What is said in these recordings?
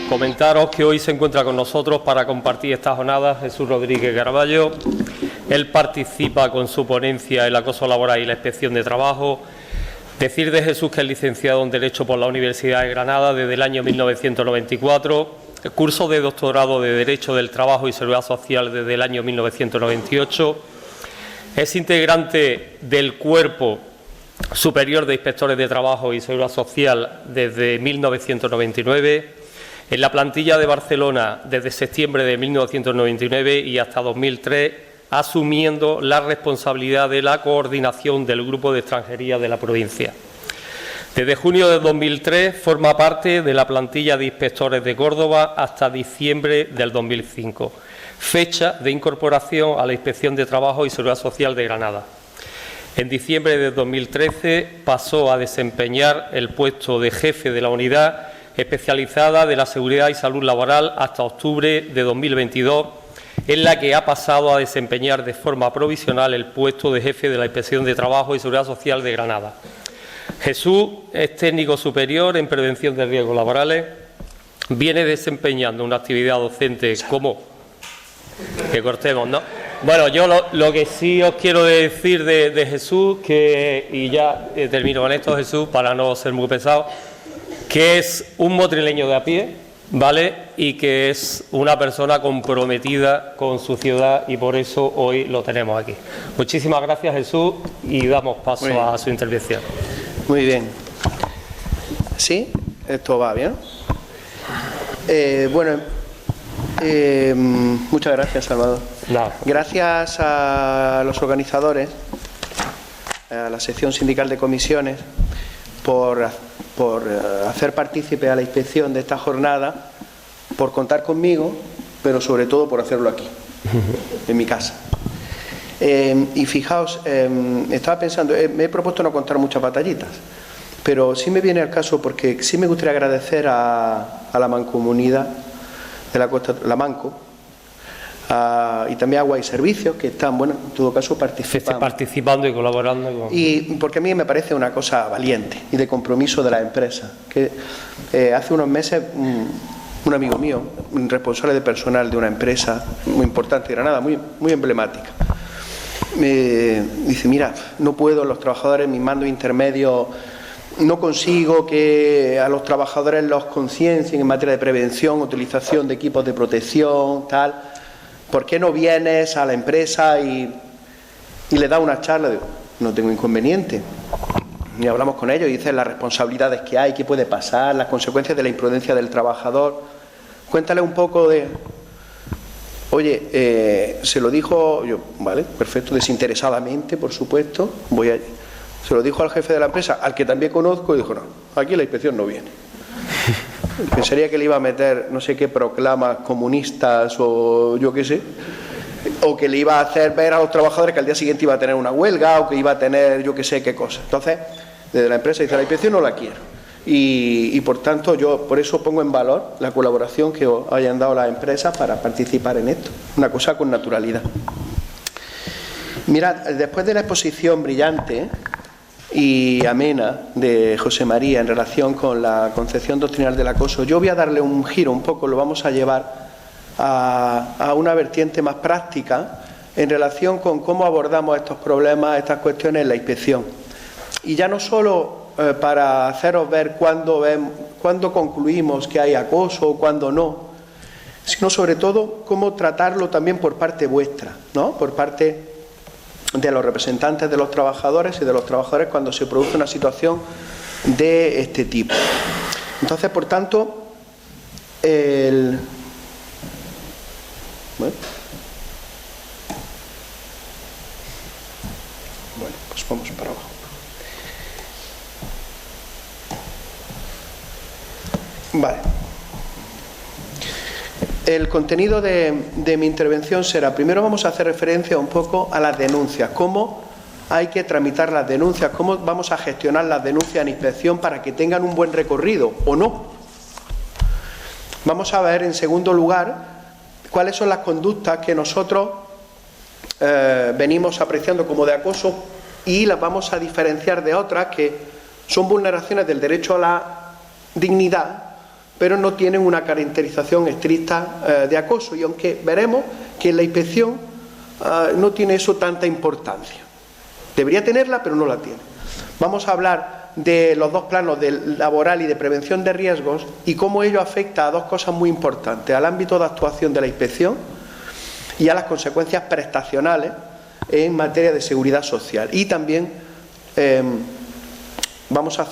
Comentaros que hoy se encuentra con nosotros para compartir esta jornada Jesús Rodríguez Carballo. Él participa con su ponencia El acoso laboral y la inspección de trabajo. Decir de Jesús que es licenciado en Derecho por la Universidad de Granada desde el año 1994, curso de doctorado de Derecho del Trabajo y Seguridad Social desde el año 1998, es integrante del Cuerpo Superior de Inspectores de Trabajo y Seguridad Social desde 1999, en la plantilla de Barcelona desde septiembre de 1999 y hasta 2003, asumiendo la responsabilidad de la coordinación del Grupo de Extranjería de la provincia. Desde junio de 2003 forma parte de la plantilla de inspectores de Córdoba hasta diciembre del 2005, fecha de incorporación a la Inspección de Trabajo y Seguridad Social de Granada. En diciembre de 2013 pasó a desempeñar el puesto de jefe de la unidad especializada de la seguridad y salud laboral hasta octubre de 2022, en la que ha pasado a desempeñar de forma provisional el puesto de jefe de la Inspección de Trabajo y Seguridad Social de Granada. Jesús es técnico superior en prevención de riesgos laborales, viene desempeñando una actividad docente como... Que cortemos, ¿no? Bueno, yo lo que sí os quiero decir de Jesús, y ya termino con esto, Jesús, para no ser muy pesado, que es un motrileño de a pie, ¿vale? Y que es una persona comprometida con su ciudad y por eso hoy lo tenemos aquí. Muchísimas gracias, Jesús, y damos paso a su intervención. Muy bien. ¿Sí? ¿Esto va bien? Muchas gracias, Salvador. Nada. Gracias a los organizadores, a la sección sindical de comisiones, por hacer partícipe a la inspección de esta jornada, por contar conmigo, pero sobre todo por hacerlo aquí, en mi casa. Y fijaos, estaba pensando, me he propuesto no contar muchas batallitas, pero sí me viene al caso porque sí me gustaría agradecer a la mancomunidad de la Costa, la Manco, y también Agua y Servicios, que están, bueno, en todo caso participando y colaborando con... Y porque a mí me parece una cosa valiente y de compromiso de la empresa, que hace unos meses un amigo mío, un responsable de personal de una empresa muy importante de Granada, muy emblemática, me dice: mira, no puedo, los trabajadores, mis mandos intermedios, no consigo que a los trabajadores los conciencien en materia de prevención, utilización de equipos de protección, tal. ¿Por qué no vienes a la empresa y le das una charla? Digo, no tengo inconveniente. Y hablamos con ellos y dicen las responsabilidades que hay, qué puede pasar, las consecuencias de la imprudencia del trabajador. Cuéntale un poco de... Oye, se lo dijo yo, vale, perfecto, desinteresadamente, por supuesto, voy allí. Se lo dijo al jefe de la empresa, al que también conozco, y dijo: no, aquí la inspección no viene. Pensaría que le iba a meter no sé qué proclamas comunistas o yo qué sé, o que le iba a hacer ver a los trabajadores que al día siguiente iba a tener una huelga o que iba a tener yo qué sé qué cosa. Entonces, desde la empresa dice: la inspección no la quiero. Y por tanto yo por eso pongo en valor la colaboración que os hayan dado las empresas para participar en esto, una cosa con naturalidad. Mirad, después de la exposición brillante y amena de José María en relación con la concepción doctrinal del acoso, yo voy a darle un giro un poco, lo vamos a llevar a una vertiente más práctica en relación con cómo abordamos estos problemas, estas cuestiones en la inspección. Y ya no solo para haceros ver cuándo concluimos que hay acoso o cuándo no, sino sobre todo cómo tratarlo también por parte vuestra, ¿no? Por parte de los representantes de los trabajadores y de los trabajadores cuando se produce una situación de este tipo. Entonces, por tanto, bueno, pues vamos para abajo. Vale. El contenido de mi intervención será, primero vamos a hacer referencia un poco a las denuncias, cómo hay que tramitar las denuncias, cómo vamos a gestionar las denuncias en inspección para que tengan un buen recorrido o no. Vamos a ver, en segundo lugar, cuáles son las conductas que nosotros venimos apreciando como de acoso y las vamos a diferenciar de otras que son vulneraciones del derecho a la dignidad, pero no tienen una caracterización estricta de acoso, y aunque veremos que en la inspección no tiene eso tanta importancia. Debería tenerla, pero no la tiene. Vamos a hablar de los dos planos, del laboral y de prevención de riesgos, y cómo ello afecta a dos cosas muy importantes: al ámbito de actuación de la inspección y a las consecuencias prestacionales en materia de seguridad social. Y también vamos a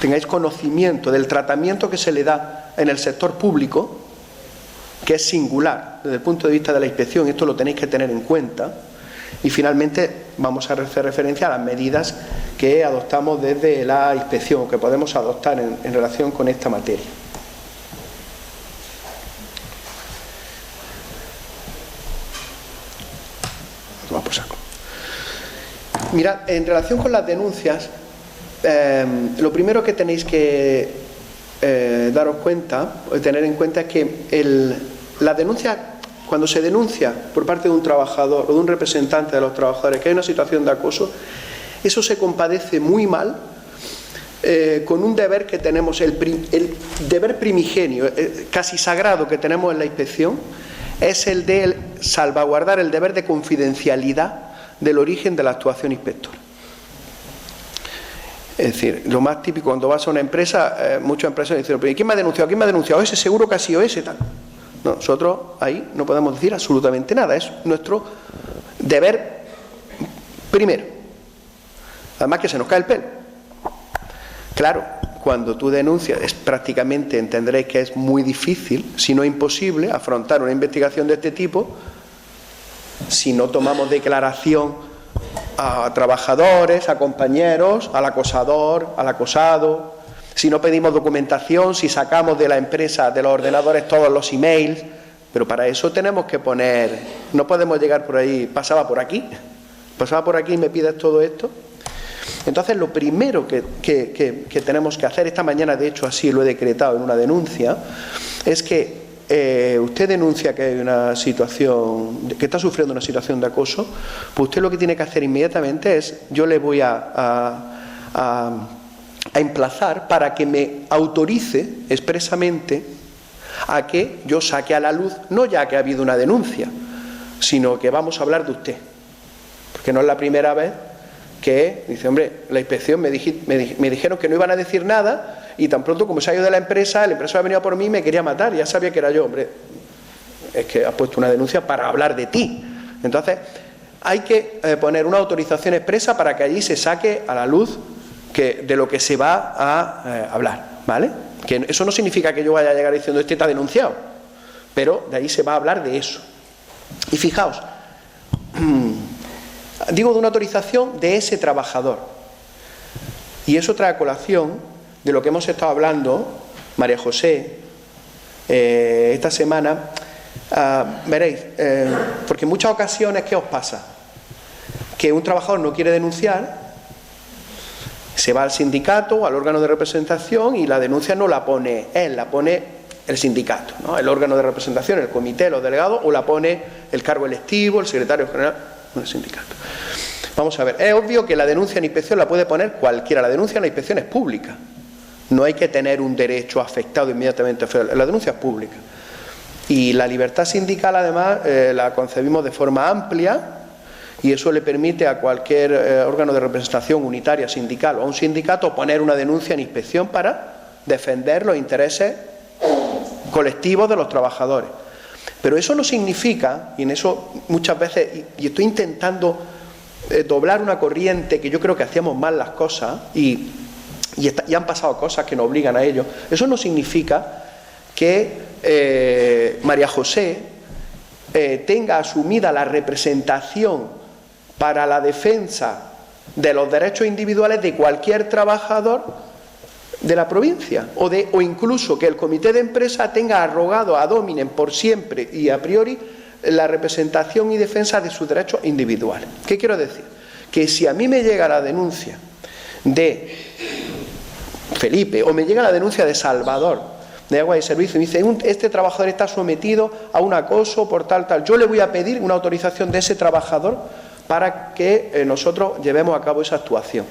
tengáis conocimiento del tratamiento que se le da en el sector público, que es singular desde el punto de vista de la inspección, esto lo tenéis que tener en cuenta. Y finalmente vamos a hacer referencia a las medidas que adoptamos desde la inspección, que podemos adoptar en relación con esta materia. Vamos por saco. Mirad, en relación con las denuncias, lo primero que tenéis que daros cuenta, o tener en cuenta, es que la denuncia, cuando se denuncia por parte de un trabajador o de un representante de los trabajadores que hay una situación de acoso, eso se compadece muy mal con un deber que tenemos, el deber primigenio, casi sagrado que tenemos en la inspección, es el de salvaguardar el deber de confidencialidad del origen de la actuación inspectora. Es decir, lo más típico cuando vas a una empresa, muchas empresas dicen: ¿quién me ha denunciado? ¿Quién me ha denunciado? Ese seguro que ha sido ese, tal. No, nosotros ahí no podemos decir absolutamente nada, es nuestro deber primero. Además que se nos cae el pelo. Claro, cuando tú denuncias, prácticamente entenderéis que es muy difícil, si no imposible, afrontar una investigación de este tipo si no tomamos declaración a trabajadores, a compañeros, al acosador, al acosado, si no pedimos documentación, si sacamos de la empresa, de los ordenadores, todos los emails. Pero para eso tenemos que poner, no podemos llegar por ahí: pasaba por aquí y me pides todo esto. Entonces, lo primero que tenemos que hacer, esta mañana de hecho así lo he decretado en una denuncia, es que usted denuncia que hay una situación, que está sufriendo una situación de acoso, pues usted lo que tiene que hacer inmediatamente es: yo le voy a emplazar para que me autorice expresamente a que yo saque a la luz, no ya que ha habido una denuncia, sino que vamos a hablar de usted, porque no es la primera vez que dice: hombre, la inspección me dijeron que no iban a decir nada, y tan pronto como se ha ido de la empresa, el empresario ha venido por mí y me quería matar, ya sabía que era yo. Hombre, es que has puesto una denuncia para hablar de ti. Entonces, hay que poner una autorización expresa para que allí se saque a la luz de lo que se va a hablar, ¿vale? Que eso no significa que yo vaya a llegar diciendo: este está denunciado, pero de ahí se va a hablar de eso. Y fijaos, digo de una autorización de ese trabajador, y eso trae a colación de lo que hemos estado hablando, María José, esta semana. Veréis, porque en muchas ocasiones, ¿qué os pasa? Que un trabajador no quiere denunciar, se va al sindicato o al órgano de representación, y la denuncia no la pone él, la pone el sindicato, ¿no? El órgano de representación, el comité, los delegados, o la pone el cargo electivo, el secretario general, no el sindicato. Vamos a ver, es obvio que la denuncia en inspección la puede poner cualquiera. La denuncia en la inspección es pública, no hay que tener un derecho afectado inmediatamente. La denuncia es pública, y la libertad sindical además la concebimos de forma amplia, y eso le permite a cualquier órgano de representación unitaria, sindical o a un sindicato poner una denuncia en inspección para defender los intereses colectivos de los trabajadores. Pero eso no significa, y en eso muchas veces, y estoy intentando doblar una corriente que yo creo que hacíamos mal las cosas, y han pasado cosas que nos obligan a ello. Eso no significa que María José tenga asumida la representación para la defensa de los derechos individuales de cualquier trabajador de la provincia, o incluso que el comité de empresa tenga arrogado ad hominem por siempre y a priori la representación y defensa de sus derechos individuales. ¿Qué quiero decir? Que si a mí me llega la denuncia de Felipe, o me llega la denuncia de Salvador, de Agua y Servicio, y me dice: este trabajador está sometido a un acoso por tal, yo le voy a pedir una autorización de ese trabajador para que nosotros llevemos a cabo esa actuación.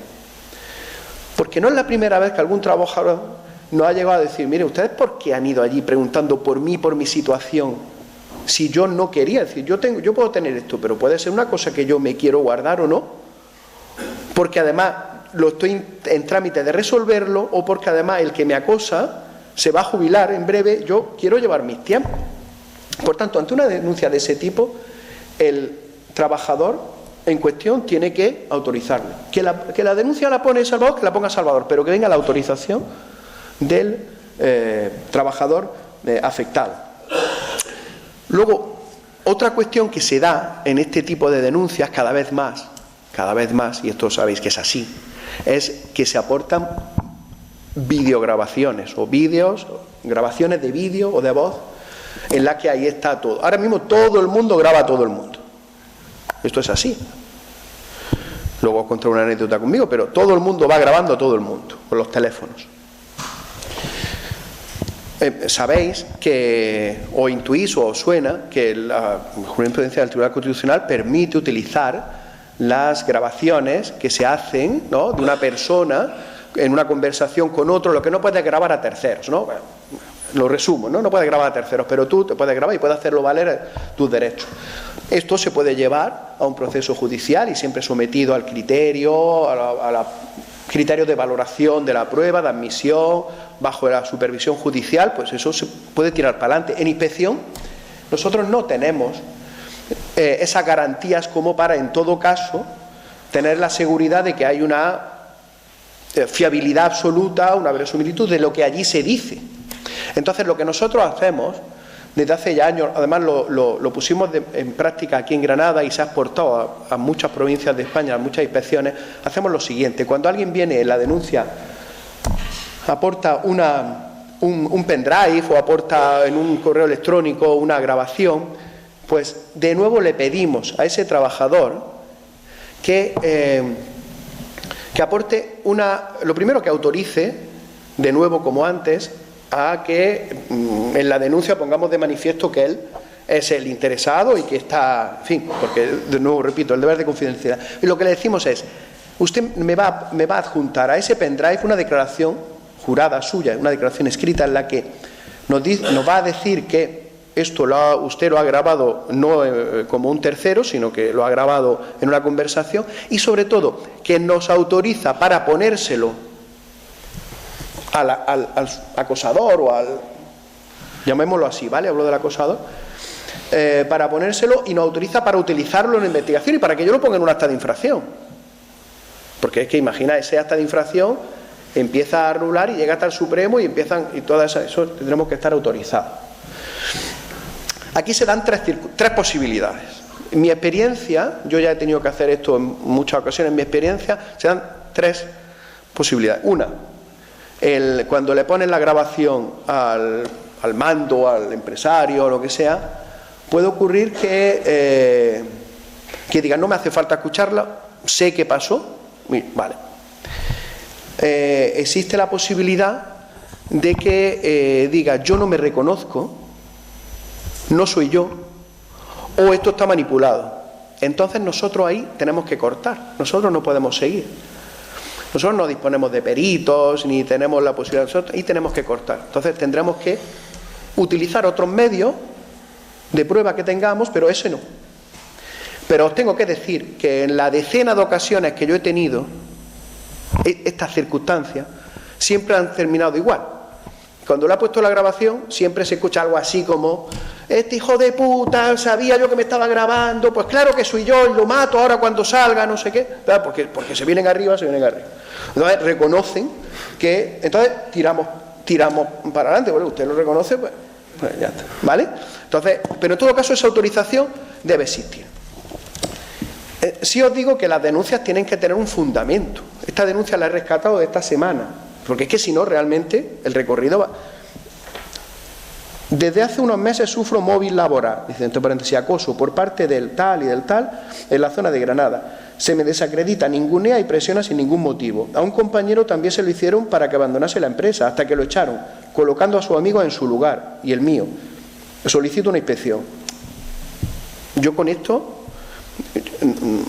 Porque no es la primera vez que algún trabajador nos ha llegado a decir, mire, ¿ustedes por qué han ido allí preguntando por mí, por mi situación? Si yo no quería, es decir, yo puedo tener esto, pero puede ser una cosa que yo me quiero guardar o no, porque además lo estoy en trámite de resolverlo, o porque además el que me acosa se va a jubilar en breve, yo quiero llevar mis tiempos. Por tanto, ante una denuncia de ese tipo, el trabajador en cuestión tiene que autorizarlo. Que la denuncia la pone Salvador, que la ponga Salvador, pero que venga la autorización del trabajador afectado. Luego, otra cuestión que se da en este tipo de denuncias cada vez más, y esto sabéis que es así, es que se aportan videograbaciones o vídeos, grabaciones de vídeo o de voz, en la que ahí está todo. Ahora mismo todo el mundo graba a todo el mundo. Esto es así. Luego os contaré una anécdota conmigo, pero todo el mundo va grabando a todo el mundo con los teléfonos. Sabéis que, o intuís o os suena, que la jurisprudencia del Tribunal Constitucional permite utilizar las grabaciones que se hacen, ¿no?, de una persona en una conversación con otro, lo que no puedes grabar a terceros, ¿no? Bueno, lo resumo, ¿no? No puedes grabar a terceros, pero tú te puedes grabar y puedes hacerlo valer tus derechos. Esto se puede llevar a un proceso judicial y siempre sometido al criterio, a la criterio de valoración de la prueba, de admisión, bajo la supervisión judicial, pues eso se puede tirar para adelante. En inspección, nosotros no tenemos esas garantías como para, en todo caso, tener la seguridad de que hay una fiabilidad absoluta, una verosimilitud de lo que allí se dice. Entonces, lo que nosotros hacemos desde hace ya años, además lo pusimos en práctica aquí en Granada y se ha exportado a muchas provincias de España, a muchas inspecciones, hacemos lo siguiente: cuando alguien viene en la denuncia, aporta un pendrive o aporta en un correo electrónico una grabación, pues de nuevo le pedimos a ese trabajador que aporte lo primero, que autorice, de nuevo como antes, a que en la denuncia pongamos de manifiesto que él es el interesado y que está, en fin, porque de nuevo repito, el deber de confidencialidad. Y lo que le decimos es: usted me va a adjuntar a ese pendrive una declaración jurada suya, una declaración escrita en la que nos va a decir que esto usted lo ha grabado no como un tercero, sino que lo ha grabado en una conversación, y sobre todo que nos autoriza para ponérselo al acosador o llamémoslo así, ¿vale? Hablo del acosador, para ponérselo, y nos autoriza para utilizarlo en la investigación y para que yo lo ponga en un acta de infracción. Porque es que imagina, ese acta de infracción empieza a rular y llega hasta el Supremo y todo eso tendremos que estar autorizados. Aquí se dan tres posibilidades. En mi experiencia, yo ya he tenido que hacer esto en muchas ocasiones, en mi experiencia se dan tres posibilidades. Una, cuando le ponen la grabación al mando, al empresario o lo que sea, puede ocurrir que digan: no me hace falta escucharla, sé qué pasó. Vale. Existe la posibilidad de que diga: yo no me reconozco, no soy yo, o esto está manipulado. Entonces nosotros ahí tenemos que cortar, nosotros no podemos seguir. Nosotros no disponemos de peritos, ni tenemos la posibilidad, nosotros ahí tenemos que cortar. Entonces tendremos que utilizar otros medios de prueba que tengamos, pero ese no. Pero os tengo que decir que en la decena de ocasiones que yo he tenido estas circunstancias, siempre han terminado igual. Cuando le ha puesto la grabación, siempre se escucha algo así como: este hijo de puta, sabía yo que me estaba grabando, pues claro que soy yo y lo mato ahora cuando salga, no sé qué, porque se vienen arriba. Entonces reconocen que, entonces tiramos para adelante, porque usted lo reconoce, pues ya está, ¿vale? Entonces, pero en todo caso esa autorización debe existir. Sí os digo que las denuncias tienen que tener un fundamento. Esta denuncia la he rescatado de esta semana, porque es que si no, realmente el recorrido va. Desde hace unos meses sufro móvil laboral, dice entre paréntesis, acoso por parte del tal y del tal en la zona de Granada. Se me desacredita, ningunea y presiona sin ningún motivo. A un compañero también se lo hicieron para que abandonase la empresa, hasta que lo echaron, colocando a su amigo en su lugar y el mío. Solicito una inspección. Yo con esto,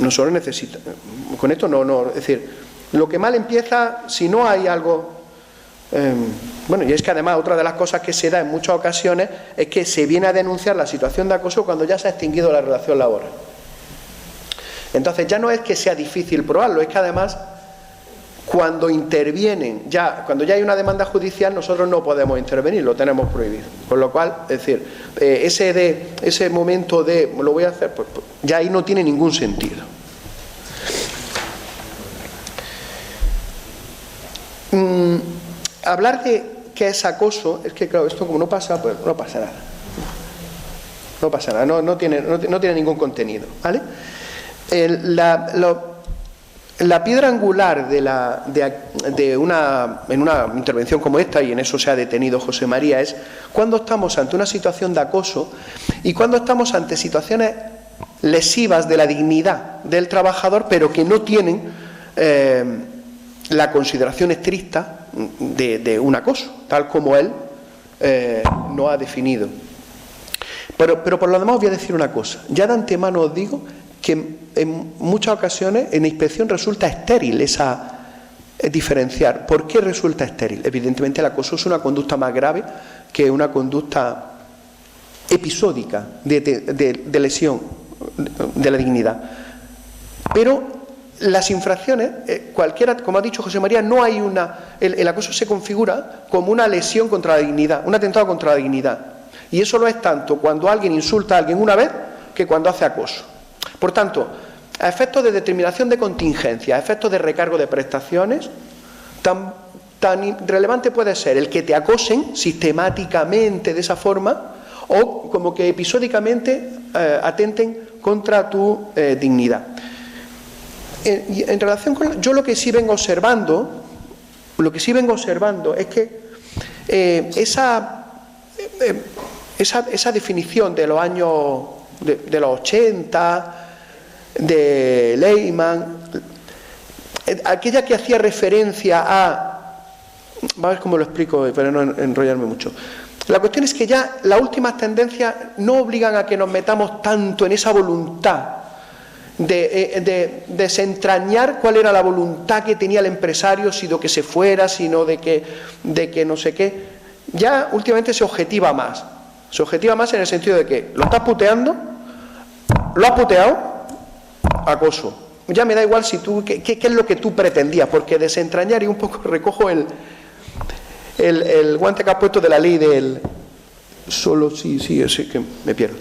nosotros necesitamos, es decir, lo que mal empieza, si no hay algo Bueno, y es que además otra de las cosas que se da en muchas ocasiones es que se viene a denunciar la situación de acoso cuando ya se ha extinguido la relación laboral. Entonces ya no es que sea difícil probarlo, es que además cuando intervienen, cuando ya hay una demanda judicial, nosotros no podemos intervenir, lo tenemos prohibido. Con lo cual, es decir, ese momento de lo voy a hacer, pues ya ahí no tiene ningún sentido. Hablar de qué es acoso, es que claro, esto como no pasa, pues no pasa nada. No pasa nada, no tiene ningún contenido, ¿vale? La piedra angular en una intervención como esta, y en eso se ha detenido José María, es cuando estamos ante una situación de acoso y cuando estamos ante situaciones lesivas de la dignidad del trabajador, pero que no tienen la consideración estricta de un acoso, tal como él no ha definido. Pero por lo demás os voy a decir una cosa. Ya de antemano os digo que en muchas ocasiones en la inspección resulta estéril esa diferenciar. ¿Por qué resulta estéril? Evidentemente el acoso es una conducta más grave que una conducta episódica de lesión de la dignidad. Pero las infracciones, cualquiera, como ha dicho José María, no hay el acoso se configura como una lesión contra la dignidad, un atentado contra la dignidad. Y eso lo es tanto cuando alguien insulta a alguien una vez que cuando hace acoso. Por tanto, a efectos de determinación de contingencia, a efectos de recargo de prestaciones, tan relevante puede ser el que te acosen sistemáticamente de esa forma o como que episódicamente atenten contra tu dignidad. En relación con yo lo que sí vengo observando es que esa definición de los años de los 80 de Lehmann, aquella que hacía referencia a, vamos a ver cómo lo explico para no enrollarme mucho. La cuestión es que ya las últimas tendencias no obligan a que nos metamos tanto en esa voluntad de desentrañar cuál era la voluntad que tenía el empresario, sino que se fuera, sino de que no sé qué. Ya últimamente se objetiva más. Se objetiva más en el sentido de que lo estás puteando, lo has puteado, acoso. Ya me da igual si tú, qué es lo que tú pretendías, porque desentrañar, y un poco recojo el guante que has puesto de la ley del solo sí, es que me pierdo.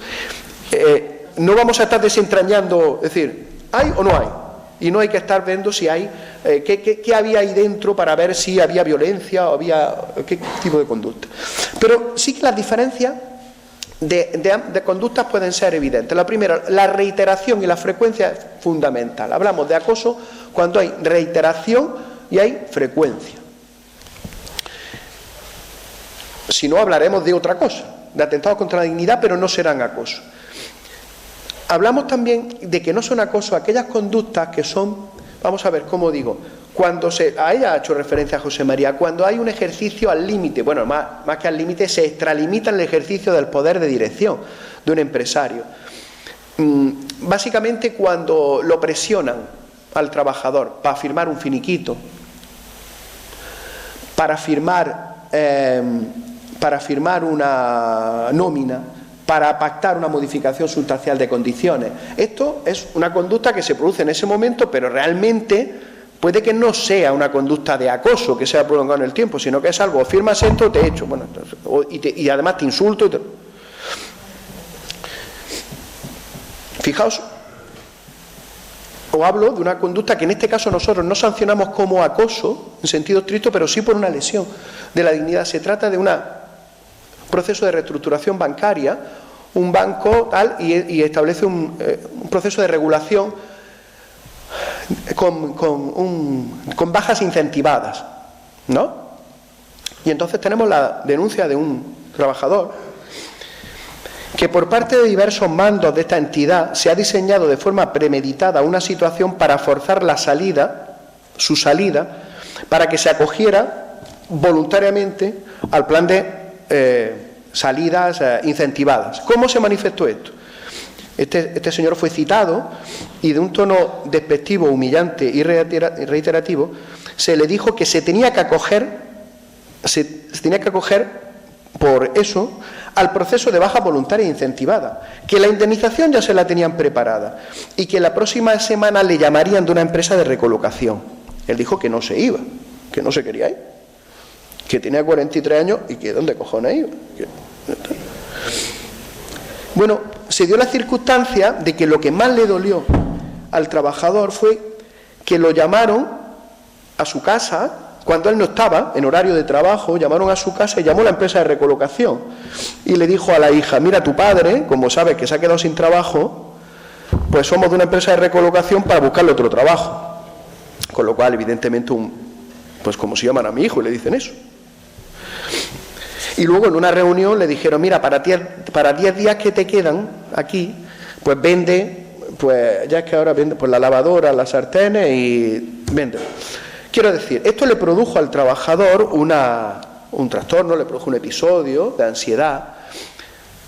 No vamos a estar desentrañando, es decir, ¿hay o no hay? Y no hay que estar viendo si hay, qué había ahí dentro para ver si había violencia o había qué tipo de conducta. Pero sí que las diferencias de conductas pueden ser evidentes. La primera, la reiteración y la frecuencia es fundamental. Hablamos de acoso cuando hay reiteración y hay frecuencia. Si no, hablaremos de otra cosa, de atentados contra la dignidad, pero no serán acoso. Hablamos también de que no son acoso aquellas conductas que son, vamos a ver cómo digo, cuando a ella ha hecho referencia a José María, cuando hay un ejercicio al límite, bueno, más que al límite, se extralimita el ejercicio del poder de dirección de un empresario. Básicamente cuando lo presionan al trabajador para firmar un finiquito, para firmar una nómina, para pactar una modificación sustancial de condiciones. Esto es una conducta que se produce en ese momento, pero realmente puede que no sea una conducta de acoso que sea prolongada en el tiempo, sino que es algo, firmas esto, te echo, bueno, y además te insulto. Fijaos, os hablo de una conducta que en este caso nosotros no sancionamos como acoso, en sentido estricto, pero sí por una lesión de la dignidad. Se trata de un proceso de reestructuración bancaria, un banco tal, y establece un proceso de regulación con bajas incentivadas, ¿no? Y entonces tenemos la denuncia de un trabajador que por parte de diversos mandos de esta entidad se ha diseñado de forma premeditada una situación para forzar su salida, para que se acogiera voluntariamente al plan de salidas incentivadas. ¿Cómo se manifestó esto? Este señor fue citado y de un tono despectivo, humillante y reiterativo se le dijo que se tenía que acoger se tenía que acoger por eso al proceso de baja voluntaria incentivada, que la indemnización ya se la tenían preparada y que la próxima semana le llamarían de una empresa de recolocación. Él dijo que no se iba, que no se quería ir, que tenía 43 años y que ¿dónde cojones iba? Bueno, se dio la circunstancia de que lo que más le dolió al trabajador fue que lo llamaron a su casa. Cuando él no estaba en horario de trabajo, llamaron a su casa y llamó a la empresa de recolocación y le dijo a la hija: mira, tu padre, como sabes que se ha quedado sin trabajo, pues somos de una empresa de recolocación para buscarle otro trabajo. Con lo cual, evidentemente, pues como se llaman a mi hijo y le dicen eso. Y luego en una reunión le dijeron: mira, para 10 días que te quedan aquí, pues vende, pues ya es que ahora vende pues la lavadora, las sartenes y vende. Quiero decir, esto le produjo al trabajador un trastorno, le produjo un episodio de ansiedad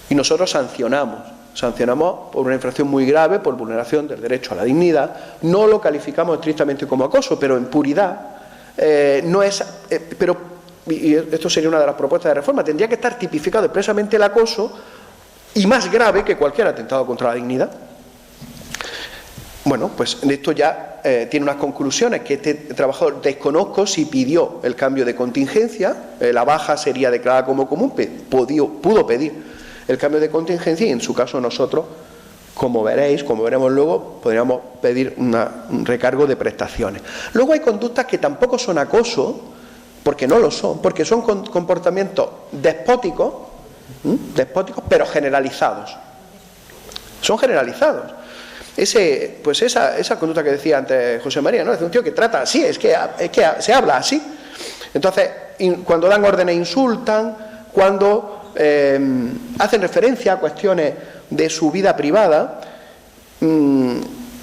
y nosotros sancionamos por una infracción muy grave, por vulneración del derecho a la dignidad. No lo calificamos estrictamente como acoso, pero en puridad no es... y esto sería una de las propuestas de reforma, tendría que estar tipificado expresamente el acoso y más grave que cualquier atentado contra la dignidad. Bueno, pues esto ya tiene unas conclusiones, que este trabajador desconozco si pidió el cambio de contingencia, la baja sería declarada como común, pudo pedir el cambio de contingencia y en su caso nosotros, como veremos luego, podríamos pedir un recargo de prestaciones. Luego hay conductas que tampoco son acoso, porque no lo son, porque son comportamientos despóticos, pero generalizados. Son generalizados. Esa conducta que decía antes José María, ¿no? Es un tío que trata así, es que se habla así. Entonces, cuando dan órdenes insultan, cuando hacen referencia a cuestiones de su vida privada,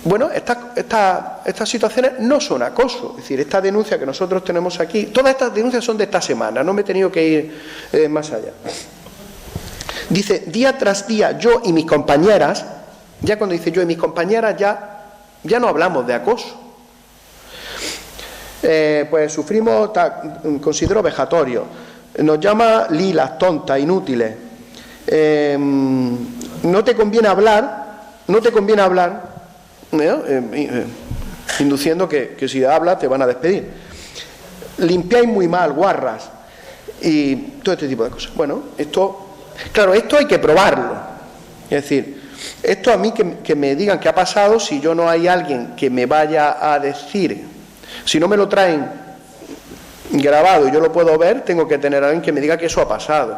bueno, estas situaciones no son acoso. Es decir, esta denuncia que nosotros tenemos aquí, todas estas denuncias son de esta semana, no me he tenido que ir más allá. Dice: día tras día yo y mis compañeras. Ya cuando dice yo y mis compañeras ya no hablamos de acoso. Pues sufrimos, considero vejatorio. Nos llama lilas, tontas, inútiles. No te conviene hablar, induciendo que si hablas te van a despedir. Limpiáis muy mal, guarras. Y todo este tipo de cosas. Bueno, esto hay que probarlo. Es decir, esto a mí que me digan qué ha pasado, si yo no hay alguien que me vaya a decir, si no me lo traen grabado y yo lo puedo ver, tengo que tener a alguien que me diga que eso ha pasado.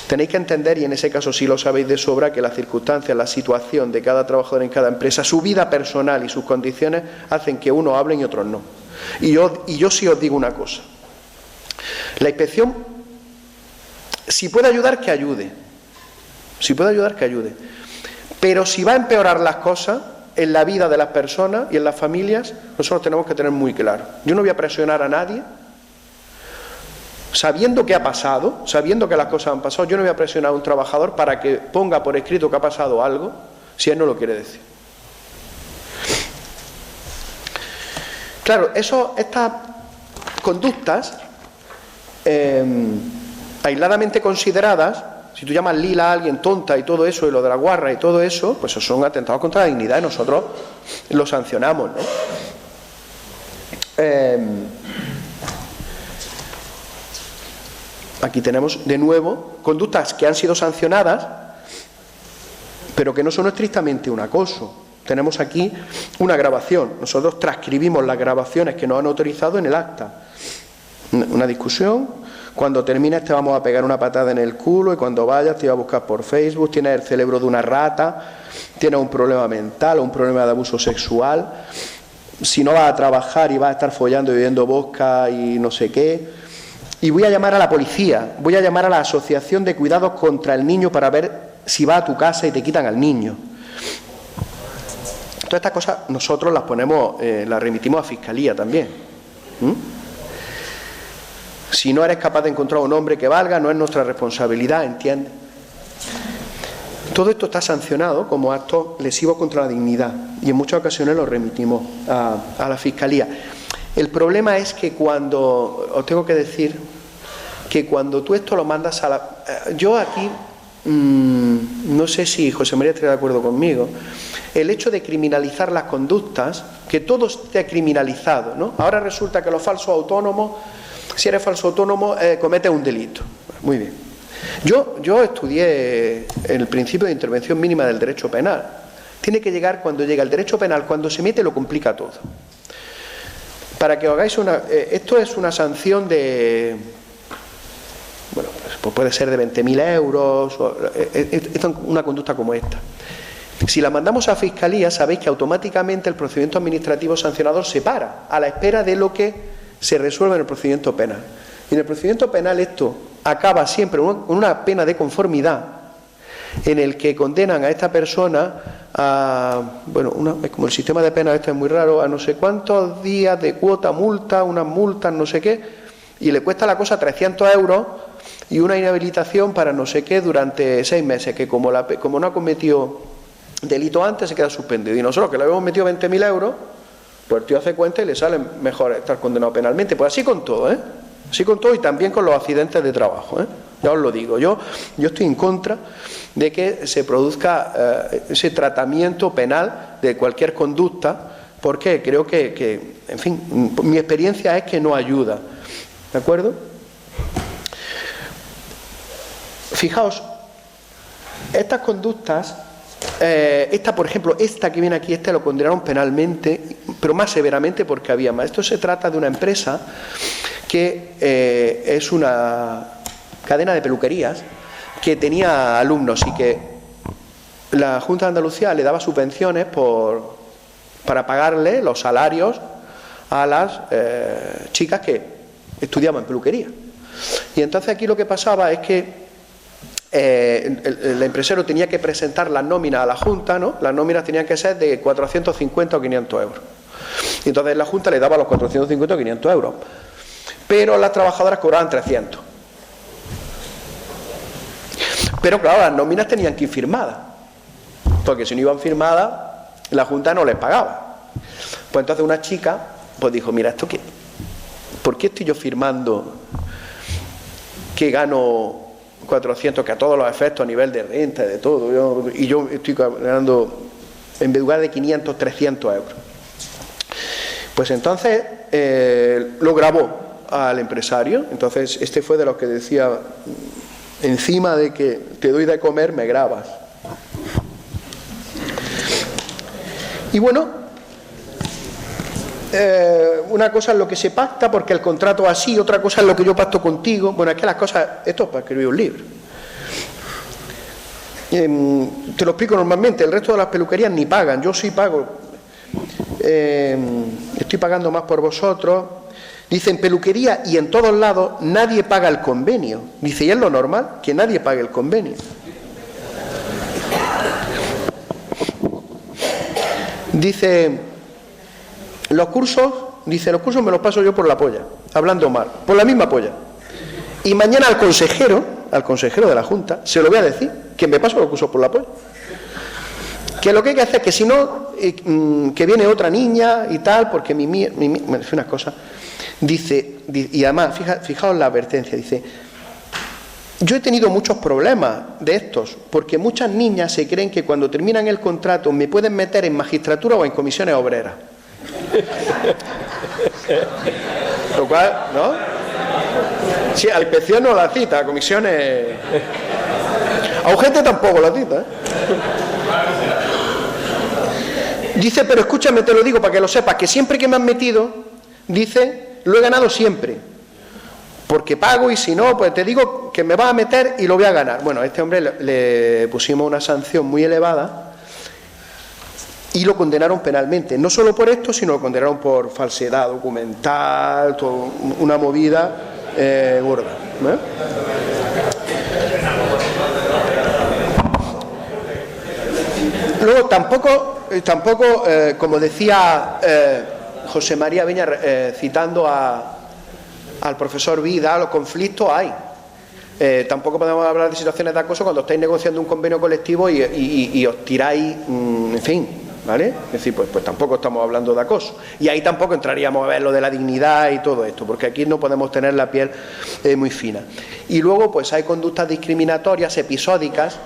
Tenéis que entender, y en ese caso sí lo sabéis de sobra, que las circunstancias, la situación de cada trabajador en cada empresa, su vida personal y sus condiciones hacen que unos hablen y otros no. Y yo sí os digo una cosa: la inspección, si puede ayudar, que ayude. Pero si va a empeorar las cosas en la vida de las personas y en las familias, nosotros tenemos que tener muy claro. Yo no voy a presionar a nadie, sabiendo que ha pasado, sabiendo que las cosas han pasado. Yo no voy a presionar a un trabajador para que ponga por escrito que ha pasado algo, si él no lo quiere decir. Claro, estas conductas aisladamente consideradas, si tú llamas lila a alguien, tonta y todo eso, y lo de la guarra y todo eso, pues eso son atentados contra la dignidad y nosotros lo sancionamos, ¿no? Aquí tenemos de nuevo conductas que han sido sancionadas, pero que no son estrictamente un acoso. Tenemos aquí una grabación. Nosotros transcribimos las grabaciones que nos han autorizado en el acta. Una discusión. Cuando termines te vamos a pegar una patada en el culo y cuando vayas te iba a buscar por Facebook, tienes el cerebro de una rata, tienes un problema mental o un problema de abuso sexual, si no vas a trabajar y vas a estar follando y bebiendo vodka y no sé qué. Y voy a llamar a la policía, voy a llamar a la Asociación de Cuidados contra el Niño para ver si va a tu casa y te quitan al niño. Todas estas cosas nosotros las remitimos a Fiscalía también. Si no eres capaz de encontrar un hombre que valga, no es nuestra responsabilidad, ¿entiendes? Todo esto está sancionado como acto lesivo contra la dignidad y en muchas ocasiones lo remitimos a la Fiscalía. El problema es que cuando, os tengo que decir, que cuando tú esto lo mandas a la... Yo aquí, no sé si José María estaría de acuerdo conmigo, el hecho de criminalizar las conductas, que todo esté criminalizado, ¿no? Ahora resulta que los falsos autónomos, si eres falso autónomo, cometes un delito. Muy bien. Yo estudié el principio de intervención mínima del derecho penal. Tiene que llegar cuando llega el derecho penal, cuando se mete lo complica todo. Para que os hagáis una... esto es una sanción de... Bueno, pues puede ser de 20.000 euros, una conducta como esta. Si la mandamos a Fiscalía, sabéis que automáticamente el procedimiento administrativo sancionador se para, a la espera de lo que se resuelve en el procedimiento penal. Y en el procedimiento penal esto acaba siempre con una pena de conformidad, en el que condenan a esta persona a, bueno, es como el sistema de penas este es muy raro, a no sé cuántos días de cuota, multa, unas multas, no sé qué, y le cuesta la cosa 300 euros y una inhabilitación para no sé qué durante 6 meses, que como no ha cometido delito antes se queda suspendido. Y nosotros que le habíamos metido 20.000 euros, pues el tío hace cuenta y le sale mejor estar condenado penalmente. Pues así con todo, así con todo, y también con los accidentes de trabajo, ya os lo digo. Yo estoy en contra de que se produzca ese tratamiento penal de cualquier conducta, porque creo que, en fin, mi experiencia es que no ayuda. ¿De acuerdo? Fijaos, estas conductas, por ejemplo, esta que viene aquí, lo condenaron penalmente, pero más severamente porque había más. Esto se trata de una empresa que es una cadena de peluquerías que tenía alumnos y que la Junta de Andalucía le daba subvenciones para pagarle los salarios a las chicas que estudiaban peluquería. Y entonces aquí lo que pasaba es que el empresario tenía que presentar las nóminas a la Junta, ¿no? Las nóminas tenían que ser de 450 o 500 euros. Y entonces la Junta le daba los 450 o 500 euros. Pero las trabajadoras cobraban 300. Pero claro, las nóminas tenían que ir firmadas, porque si no iban firmadas, la Junta no les pagaba. Pues entonces una chica pues dijo, mira, ¿esto qué? ¿Por qué estoy yo firmando que gano 400, que a todos los efectos, a nivel de renta, de todo, y yo estoy ganando, en lugar de 500, 300 euros? Pues entonces lo grabó al empresario. Entonces este fue de los que decía, encima de que te doy de comer, me grabas. Y bueno, una cosa es lo que se pacta, porque el contrato es así, otra cosa es lo que yo pacto contigo. Bueno, es que las cosas, esto es para escribir un libro. Te lo explico normalmente, el resto de las peluquerías ni pagan, yo sí pago. Estoy pagando más por vosotros. Dice, en peluquería y en todos lados nadie paga el convenio. Dice, y es lo normal que nadie pague el convenio. Dice, los cursos me los paso yo por la polla, hablando mal, por la misma polla. Y mañana al consejero de la Junta, se lo voy a decir, que me paso los cursos por la polla. Que lo que hay que hacer es que si no, que viene otra niña y tal, porque bueno, es una cosa. Dice, y además, fijaos la advertencia, dice, yo he tenido muchos problemas de estos, porque muchas niñas se creen que cuando terminan el contrato me pueden meter en magistratura o en comisiones obreras. Lo cual, ¿no? Sí, a la inspección no la cita, a comisiones... A UGT tampoco la cita, Dice, pero escúchame, te lo digo para que lo sepas, que siempre que me han metido, dice, lo he ganado siempre, porque pago, y si no, pues te digo que me vas a meter y lo voy a ganar. Bueno, a este hombre le pusimos una sanción muy elevada y lo condenaron penalmente, no solo por esto, sino lo condenaron por falsedad documental, una movida gorda, Luego tampoco, como decía José María Viña, citando al profesor Vida, los conflictos hay. Tampoco podemos hablar de situaciones de acoso cuando estáis negociando un convenio colectivo y os tiráis, en fin, ¿vale? Es decir, pues tampoco estamos hablando de acoso. Y ahí tampoco entraríamos a ver lo de la dignidad y todo esto, porque aquí no podemos tener la piel muy fina. Y luego, pues hay conductas discriminatorias episódicas,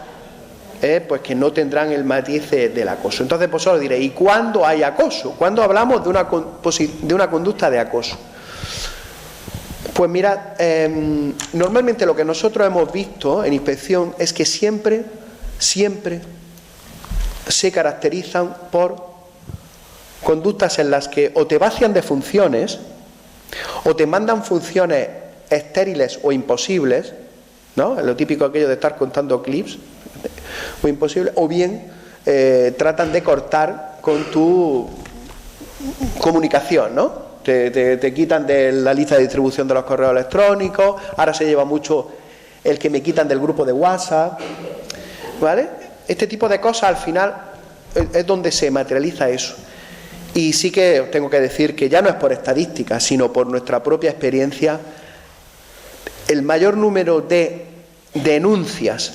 pues que no tendrán el matiz del acoso. Entonces, pues os diré, ¿y cuándo hay acoso? ¿Cuándo hablamos de una conducta de acoso? Pues mirad, normalmente lo que nosotros hemos visto en inspección es que siempre se caracterizan por conductas en las que o te vacian de funciones o te mandan funciones estériles o imposibles, ¿no? Lo típico aquello de estar contando clips o imposible, o bien tratan de cortar con tu comunicación, ¿no? Te quitan de la lista de distribución de los correos electrónicos, ahora se lleva mucho el que me quitan del grupo de WhatsApp, ¿vale? Este tipo de cosas al final es donde se materializa eso. Y sí que os tengo que decir que ya no es por estadística, sino por nuestra propia experiencia, el mayor número de denuncias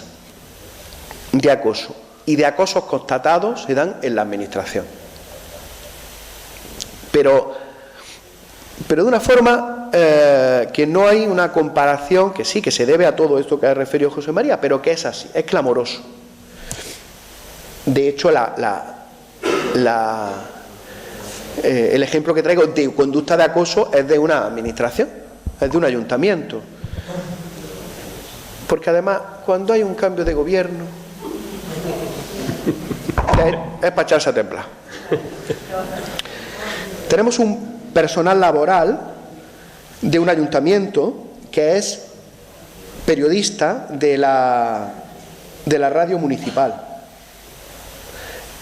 de acoso y de acosos constatados se dan en la administración. Pero de una forma que no hay una comparación, que sí, que se debe a todo esto que ha referido José María, pero que es así, es clamoroso. De hecho, el ejemplo que traigo de conducta de acoso es de una administración, es de un ayuntamiento. Porque además, cuando hay un cambio de gobierno, es para echarse a temblar. Tenemos un personal laboral de un ayuntamiento que es periodista de la radio municipal.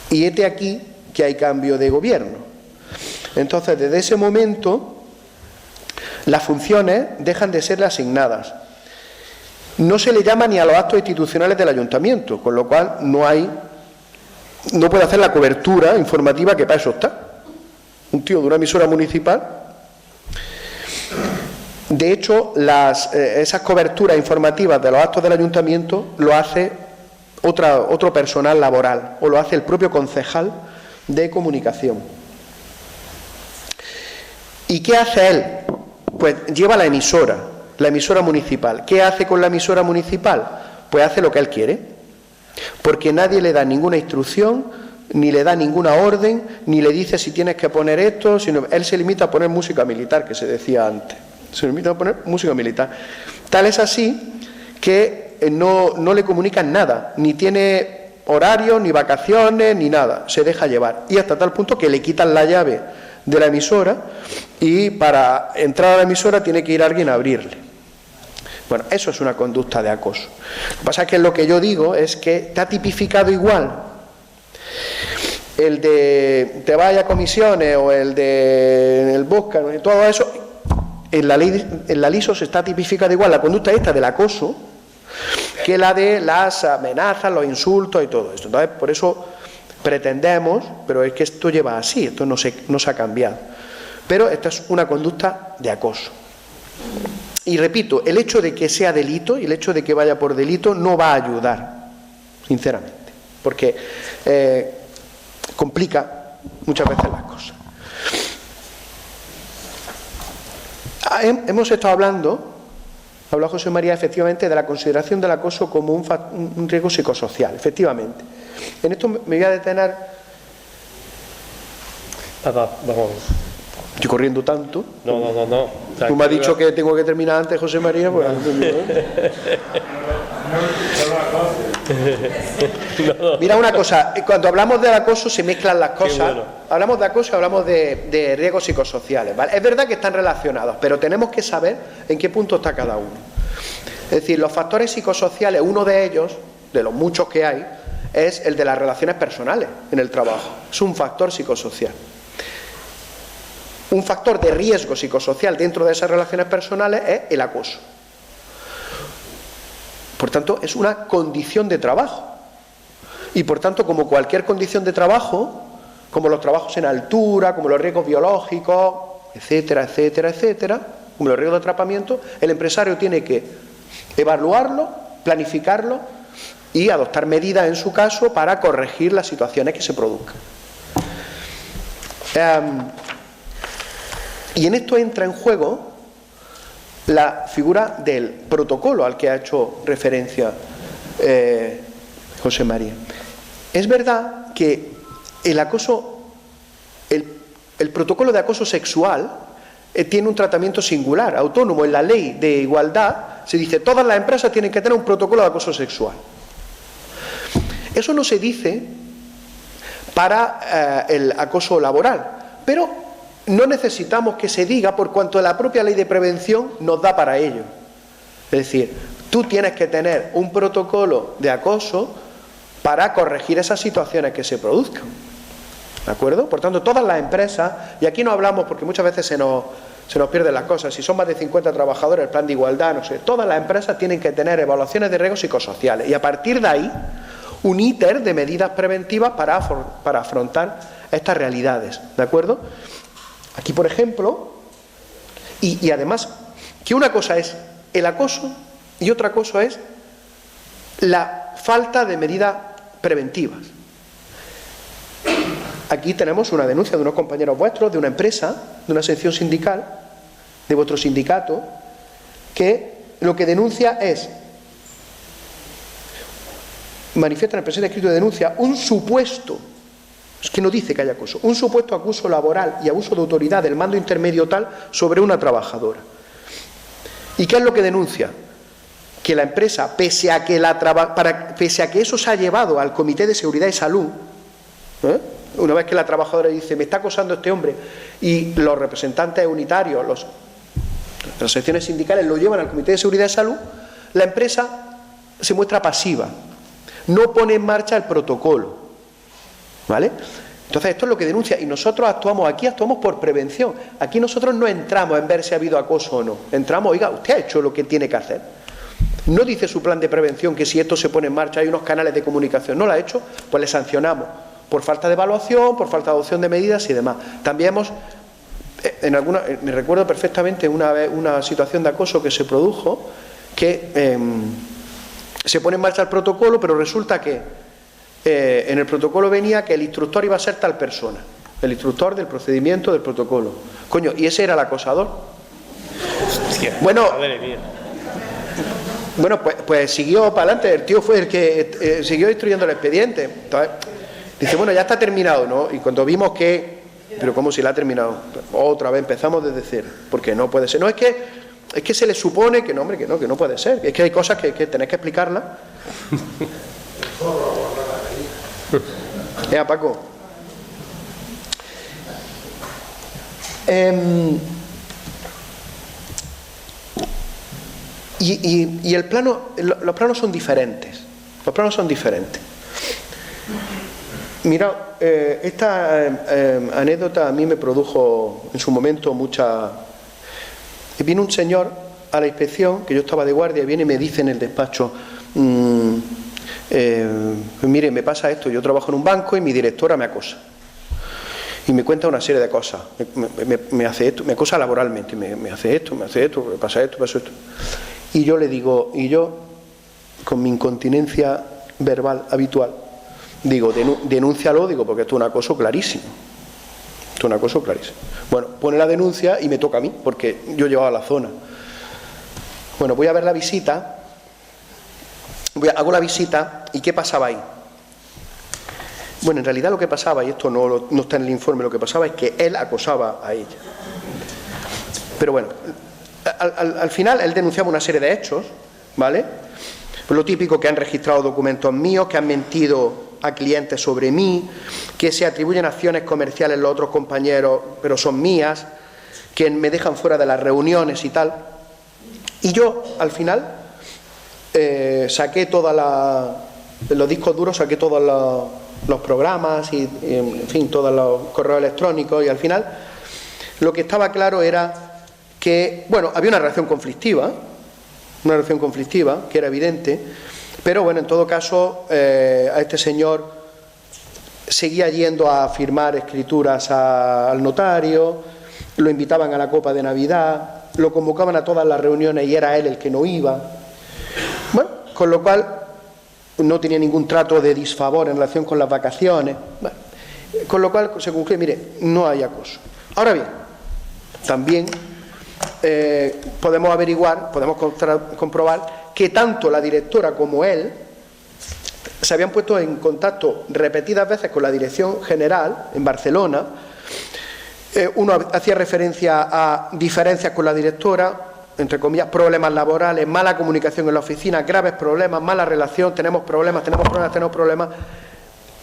Y hete aquí que hay cambio de gobierno. Entonces, desde ese momento, las funciones dejan de serle asignadas. No se le llama ni a los actos institucionales del ayuntamiento, con lo cual no puede hacer la cobertura informativa que para eso está. Un tío de una emisora municipal. De hecho, esas coberturas informativas de los actos del ayuntamiento lo hace otro personal laboral, o lo hace el propio concejal de comunicación. ¿Y qué hace él? Pues lleva la emisora municipal. ¿Qué hace con la emisora municipal? Pues hace lo que él quiere, porque nadie le da ninguna instrucción, ni le da ninguna orden, ni le dice si tienes que poner esto, sino él se limita a poner música militar, que se decía antes. Se limita a poner música militar. Tal es así que no le comunican nada, ni tiene horario, ni vacaciones, ni nada, se deja llevar. Y hasta tal punto que le quitan la llave de la emisora y para entrar a la emisora tiene que ir alguien a abrirle. Bueno, eso es una conducta de acoso. Lo que pasa es que lo que yo digo es que está tipificado igual el de te vaya a comisiones o el de el busca, todo eso, en la LISO se está tipificado igual la conducta esta del acoso que la de las amenazas, los insultos y todo esto. Entonces, por eso pretendemos, pero es que esto lleva así, esto no se ha cambiado. Pero esta es una conducta de acoso. Y repito, el hecho de que sea delito y el hecho de que vaya por delito no va a ayudar, sinceramente, porque complica muchas veces las cosas. Hemos estado hablando, habló José María efectivamente de la consideración del acoso como un riesgo psicosocial, efectivamente. En esto me voy a detener. Vamos. Estoy corriendo tanto. No. Tú me has dicho que tengo que terminar antes, José María, pues Mira una cosa, cuando hablamos del acoso se mezclan las cosas. Bueno. Hablamos de acoso y hablamos de riesgos psicosociales, ¿vale? Es verdad que están relacionados, pero tenemos que saber en qué punto está cada uno. Es decir, los factores psicosociales, uno de ellos, de los muchos que hay, es el de las relaciones personales en el trabajo. Es un factor psicosocial. Un factor de riesgo psicosocial dentro de esas relaciones personales es el acoso. Por tanto, es una condición de trabajo. Y por tanto, como cualquier condición de trabajo, como los trabajos en altura, como los riesgos biológicos, etcétera, como los riesgos de atrapamiento, el empresario tiene que evaluarlo, planificarlo y adoptar medidas en su caso para corregir las situaciones que se produzcan. Y en esto entra en juego la figura del protocolo al que ha hecho referencia José María. Es verdad que el acoso, el protocolo de acoso sexual tiene un tratamiento singular, autónomo. En la ley de igualdad se dice todas las empresas tienen que tener un protocolo de acoso sexual. Eso no se dice para el acoso laboral, pero no necesitamos que se diga por cuanto la propia ley de prevención nos da para ello. Es decir, tú tienes que tener un protocolo de acoso para corregir esas situaciones que se produzcan. ¿De acuerdo? Por tanto, todas las empresas, y aquí no hablamos porque muchas veces se nos pierden las cosas, si son más de 50 trabajadores, el plan de igualdad, no sé, todas las empresas tienen que tener evaluaciones de riesgos psicosociales y a partir de ahí un íter de medidas preventivas para afrontar estas realidades. ¿De acuerdo? Aquí, por ejemplo, y además, que una cosa es el acoso y otra cosa es la falta de medidas preventivas. Aquí tenemos una denuncia de unos compañeros vuestros, de una empresa, de una sección sindical, de vuestro sindicato, que lo que denuncia es, manifiesta en el presente escrito de denuncia, un supuesto, es que no dice que haya acoso, un supuesto abuso laboral y abuso de autoridad del mando intermedio tal sobre una trabajadora. ¿Y qué es lo que denuncia? Que la empresa, pese a que eso se ha llevado al Comité de Seguridad y Salud, una vez que la trabajadora dice me está acosando este hombre y los representantes unitarios, las secciones sindicales lo llevan al Comité de Seguridad y Salud, la empresa se muestra pasiva, no pone en marcha el protocolo, ¿vale? Entonces esto es lo que denuncia y nosotros actuamos por prevención. Aquí nosotros no entramos en ver si ha habido acoso o no, entramos, oiga, usted ha hecho lo que tiene que hacer. No dice su plan de prevención que si esto se pone en marcha hay unos canales de comunicación, no lo ha hecho, pues le sancionamos por falta de evaluación, por falta de adopción de medidas y demás. También me recuerdo perfectamente una situación de acoso que se produjo, que se pone en marcha el protocolo, pero resulta que en el protocolo venía que el instructor iba a ser tal persona, el instructor del procedimiento del protocolo. Coño, y ese era el acosador. Hostia, bueno, pues siguió para adelante, el tío fue el que siguió instruyendo el expediente. Entonces, dice, bueno, ya está terminado, ¿no? Y cuando vimos que, pero ¿cómo si la ha terminado? Otra vez empezamos desde cero, porque no puede ser. No, es que se le supone que no, hombre, que no puede ser. Es que hay cosas que tenéis que explicarlas. Paco. Y los planos son diferentes. Los planos son diferentes. Mira, esta anécdota a mí me produjo en su momento mucha... Viene un señor a la inspección, que yo estaba de guardia, y viene y me dice en el despacho, mire, me pasa esto, yo trabajo en un banco y mi directora me acosa. Y me cuenta una serie de cosas, me hace esto, me acosa laboralmente, me hace esto, me pasa esto. Y yo le digo, con mi incontinencia verbal habitual, digo, denúncialo, digo, porque esto es un acoso clarísimo. Bueno, pone la denuncia y me toca a mí, porque yo llevaba la zona. Bueno, voy a ver la visita, hago la visita, ¿y qué pasaba ahí? Bueno, en realidad lo que pasaba, y esto no está en el informe, lo que pasaba es que él acosaba a ella. Pero bueno, al final él denunciaba una serie de hechos, ¿vale? Pues lo típico, que han registrado documentos míos, que han mentido a clientes sobre mí, que se atribuyen acciones comerciales los otros compañeros, pero son mías, que me dejan fuera de las reuniones y tal. Y yo, al final, saqué los discos duros, saqué todos los programas y, en fin, todos los correos electrónicos, y al final lo que estaba claro era que, bueno, había una relación conflictiva, que era evidente, pero bueno, en todo caso, a este señor seguía yendo a firmar escrituras al notario, lo invitaban a la copa de Navidad, lo convocaban a todas las reuniones y era él el que no iba. Bueno, con lo cual no tenía ningún trato de disfavor en relación con las vacaciones. Bueno, Con lo cual se concluye, mire, no hay acoso. Ahora bien, también podemos averiguar, podemos comprobar que tanto la directora como él se habían puesto en contacto repetidas veces con la Dirección General en Barcelona. Uno hacía referencia a diferencias con la directora, entre comillas, problemas laborales, mala comunicación en la oficina, graves problemas, mala relación, tenemos problemas,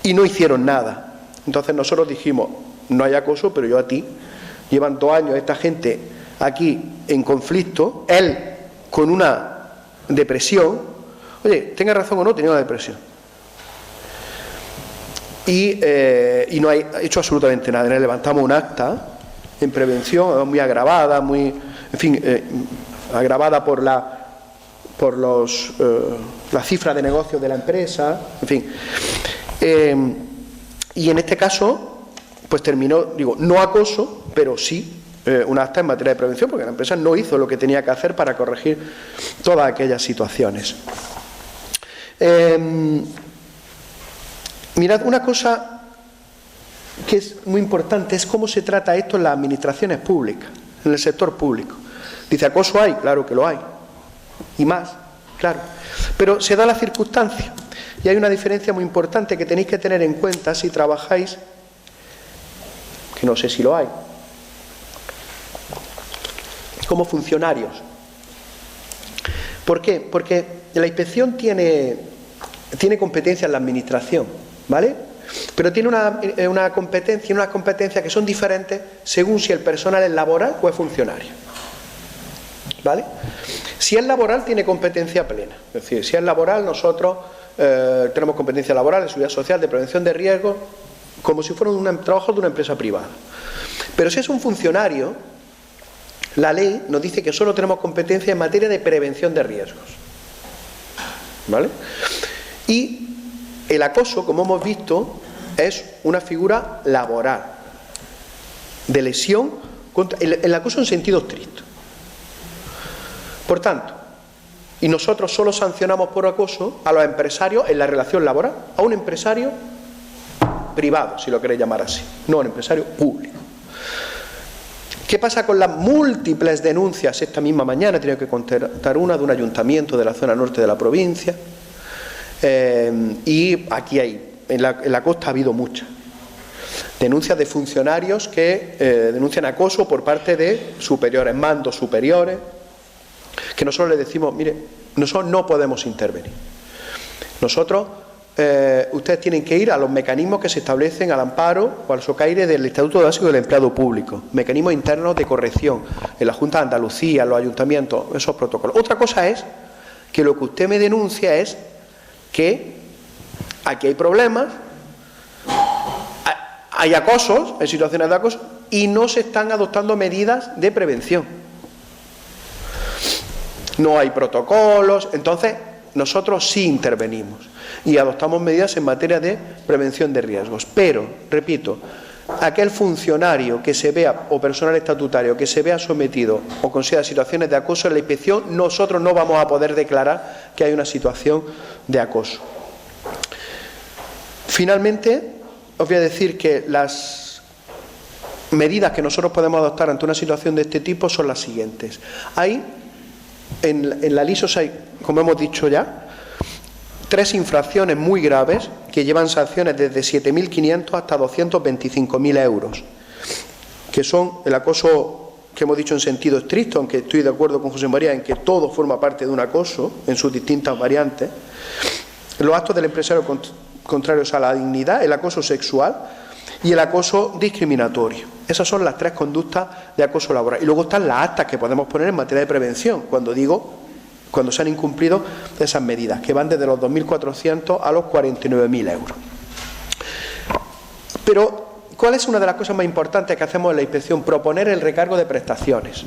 y no hicieron nada. Entonces nosotros dijimos, no hay acoso, pero yo a ti, llevan 2 años esta gente aquí en conflicto, él con una depresión, oye, tenga razón o no, tenía una depresión. Y no ha hecho absolutamente nada. Le levantamos un acta en prevención, muy agravada, agravada por la cifra de negocios de la empresa, en fin. Y en este caso, pues terminó, digo, no acoso, pero sí un acta en materia de prevención, porque la empresa no hizo lo que tenía que hacer para corregir todas aquellas situaciones. Mirad, una cosa que es muy importante es cómo se trata esto en las administraciones públicas, en el sector público. Dice, ¿acoso hay? Claro que lo hay. Y más, claro. Pero se da la circunstancia. Y hay una diferencia muy importante que tenéis que tener en cuenta si trabajáis, que no sé si lo hay, como funcionarios. ¿Por qué? Porque la inspección tiene competencia en la administración, ¿vale? Pero tiene unas competencias que son diferentes según si el personal es laboral o es funcionario, ¿vale? Si es laboral tiene competencia plena, es decir, si es laboral nosotros tenemos competencia laboral, de seguridad social, de prevención de riesgos, como si fuera un trabajo de una empresa privada. Pero si es un funcionario, la ley nos dice que solo tenemos competencia en materia de prevención de riesgos, ¿vale? Y el acoso, como hemos visto, es una figura laboral, de lesión, el acoso en sentido estricto. Por tanto, y nosotros solo sancionamos por acoso a los empresarios en la relación laboral, a un empresario privado, si lo queréis llamar así, no a un empresario público. ¿Qué pasa con las múltiples denuncias? Esta misma mañana he tenido que contar una de un ayuntamiento de la zona norte de la provincia, y aquí en la costa ha habido muchas denuncias de funcionarios que denuncian acoso por parte de superiores, mandos superiores, que nosotros les decimos, mire, nosotros no podemos intervenir. Nosotros, ustedes tienen que ir a los mecanismos que se establecen al amparo o al socaire del Estatuto Básico del Empleado Público, mecanismos internos de corrección en la Junta de Andalucía, en los ayuntamientos, esos protocolos. Otra cosa es que lo que usted me denuncia es que aquí hay problemas, hay acosos, hay situaciones de acoso y no se están adoptando medidas de prevención. No hay protocolos, entonces nosotros sí intervenimos y adoptamos medidas en materia de prevención de riesgos. Pero, repito, aquel funcionario que se vea, o personal estatutario, que se vea sometido o considera situaciones de acoso en la inspección, nosotros no vamos a poder declarar que hay una situación de acoso. Finalmente, os voy a decir que las medidas que nosotros podemos adoptar ante una situación de este tipo son las siguientes. En la LISOS hay, como hemos dicho ya, 3 infracciones muy graves que llevan sanciones desde 7.500 hasta 225.000 euros, que son el acoso que hemos dicho en sentido estricto, aunque estoy de acuerdo con José María en que todo forma parte de un acoso en sus distintas variantes, los actos del empresario contrarios a la dignidad, el acoso sexual y el acoso discriminatorio. Esas son las 3 conductas de acoso laboral. Y luego están las actas que podemos poner en materia de prevención, cuando se han incumplido esas medidas, que van desde los 2.400 a los 49.000 euros. Pero, ¿cuál es una de las cosas más importantes que hacemos en la inspección? Proponer el recargo de prestaciones.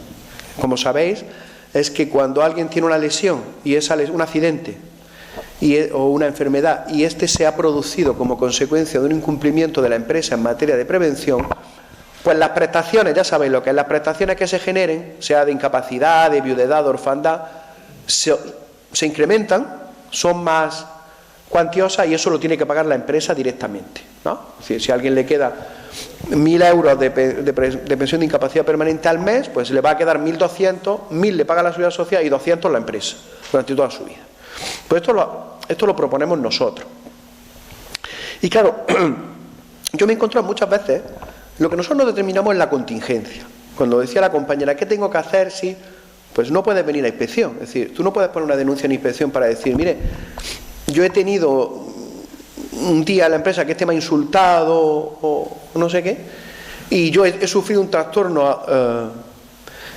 Como sabéis, es que cuando alguien tiene una lesión y es un accidente o una enfermedad y este se ha producido como consecuencia de un incumplimiento de la empresa en materia de prevención, pues las prestaciones, ya sabéis lo que es, las prestaciones que se generen, sea de incapacidad, de viudedad, de orfandad, se incrementan, son más cuantiosa y eso lo tiene que pagar la empresa directamente, ¿no? Es decir, si a alguien le queda 1.000 euros de pensión de incapacidad permanente al mes, pues le va a quedar 1.200, 1.000 le paga la Seguridad Social y 200 la empresa durante toda su vida. Pues esto lo proponemos nosotros. Y claro, yo me he encontrado muchas veces, lo que nosotros no determinamos es la contingencia. Cuando decía la compañera, ¿qué tengo que hacer si...? Pues no puedes venir a inspección. Es decir, tú no puedes poner una denuncia en inspección para decir, mire, yo he tenido un día en la empresa que este me ha insultado o no sé qué, y yo he sufrido un trastorno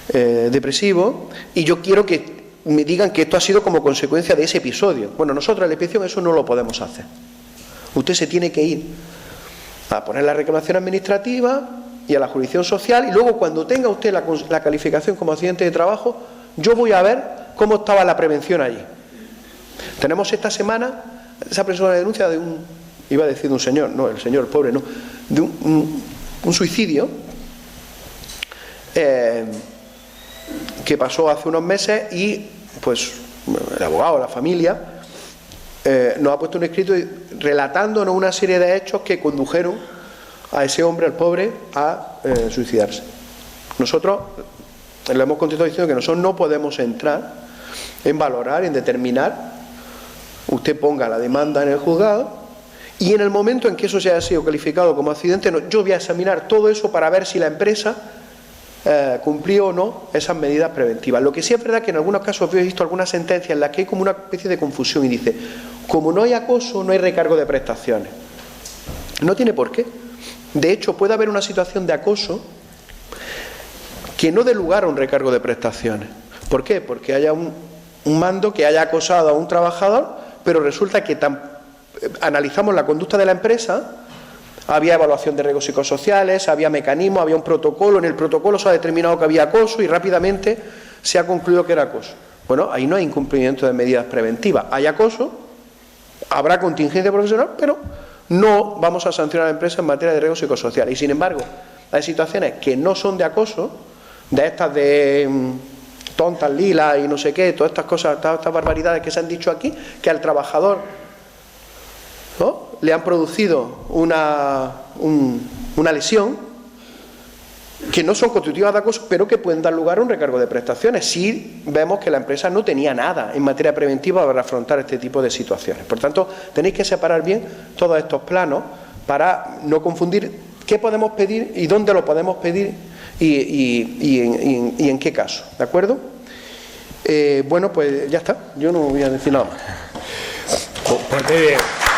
depresivo y yo quiero que me digan que esto ha sido como consecuencia de ese episodio. Bueno, nosotros en la inspección eso no lo podemos hacer. Usted se tiene que ir a poner la reclamación administrativa y a la jurisdicción social y luego cuando tenga usted la calificación como accidente de trabajo, yo voy a ver cómo estaba la prevención allí. Tenemos esta semana esa persona de denuncia de iba a decir de un señor, no, el señor, el pobre, no, de un suicidio que pasó hace unos meses y pues el abogado, la familia nos ha puesto un escrito relatándonos una serie de hechos que condujeron a ese hombre, al pobre, a suicidarse. Nosotros le hemos contestado diciendo que nosotros no podemos entrar en valorar, en determinar. Usted ponga la demanda en el juzgado y en el momento en que eso se haya sido calificado como accidente, yo voy a examinar todo eso para ver si la empresa cumplió o no esas medidas preventivas. Lo que sí es verdad que en algunos casos he visto algunas sentencias en las que hay como una especie de confusión y dice, como no hay acoso, no hay recargo de prestaciones. No tiene por qué. De hecho, puede haber una situación de acoso que no dé lugar a un recargo de prestaciones. ¿Por qué? Porque haya un mando que haya acosado a un trabajador, pero resulta que analizamos la conducta de la empresa, había evaluación de riesgos psicosociales, había mecanismos, había un protocolo, en el protocolo se ha determinado que había acoso y rápidamente se ha concluido que era acoso. Bueno, ahí no hay incumplimiento de medidas preventivas, hay acoso, habrá contingencia profesional, pero no vamos a sancionar a la empresa en materia de riesgos psicosociales. Y sin embargo, hay situaciones que no son de acoso, de estas de tontas, lilas y no sé qué, todas estas cosas, estas barbaridades que se han dicho aquí, que al trabajador, ¿no?, le han producido una lesión que no son constitutivas de acoso, pero que pueden dar lugar a un recargo de prestaciones si vemos que la empresa no tenía nada en materia preventiva para afrontar este tipo de situaciones. Por tanto, tenéis que separar bien todos estos planos para no confundir qué podemos pedir y dónde lo podemos pedir y en qué caso. ¿De acuerdo? Bueno, pues ya está. Yo no voy a decir nada más. Pues muy bien.